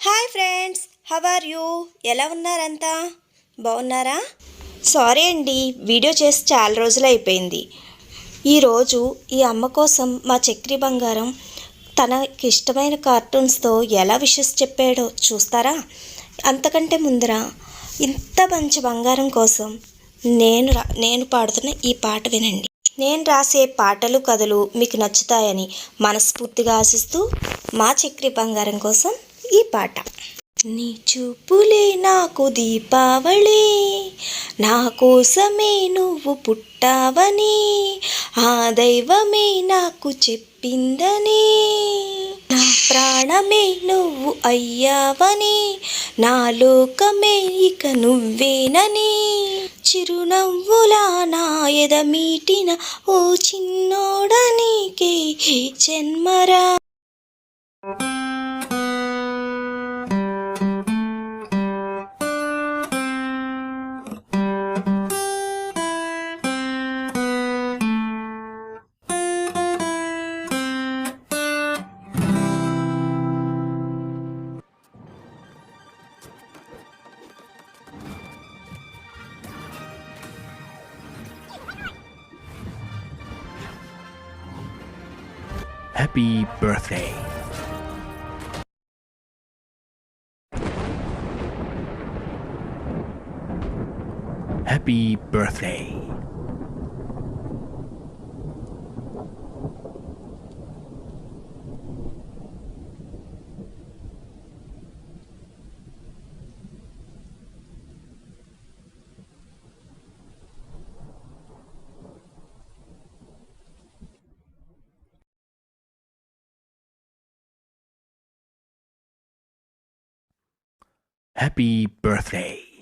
Hi friends, how are you? ఎలా ఉన్నారంతా? బాగున్నారా? సారీ అండి, వీడియో చేసి చాలా రోజులు అయిపోయింది. ఈరోజు ఈ అమ్మ కోసం మా చక్రి బంగారం తనకి ఇష్టమైన కార్టూన్స్తో ఎలా విషెస్ చెప్పాడో చూస్తారా? అంతకంటే ముందర ఇంత మంచి బంగారం కోసం నేను పాడుతున్న ఈ పాట వినండి. నేను రాసే పాటలు కథలు మీకు నచ్చుతాయని మనస్ఫూర్తిగా ఆశిస్తూ మా చక్రి బంగారం కోసం ఈ పాట. నీ చూపులే నాకు దీపావళి, నా కోసమే నువ్వు పుట్టావని, ఆ దైవమే నాకు చెప్పిందని, నా ప్రాణమే నువ్వు అయ్యావని, నా లోకమే ఇక నువ్వేనని, చిరునవ్వులా నా ఎద మీటిన ఓ చిన్నోడా నీకే జన్మరా. Happy birthday. Happy birthday. Happy birthday.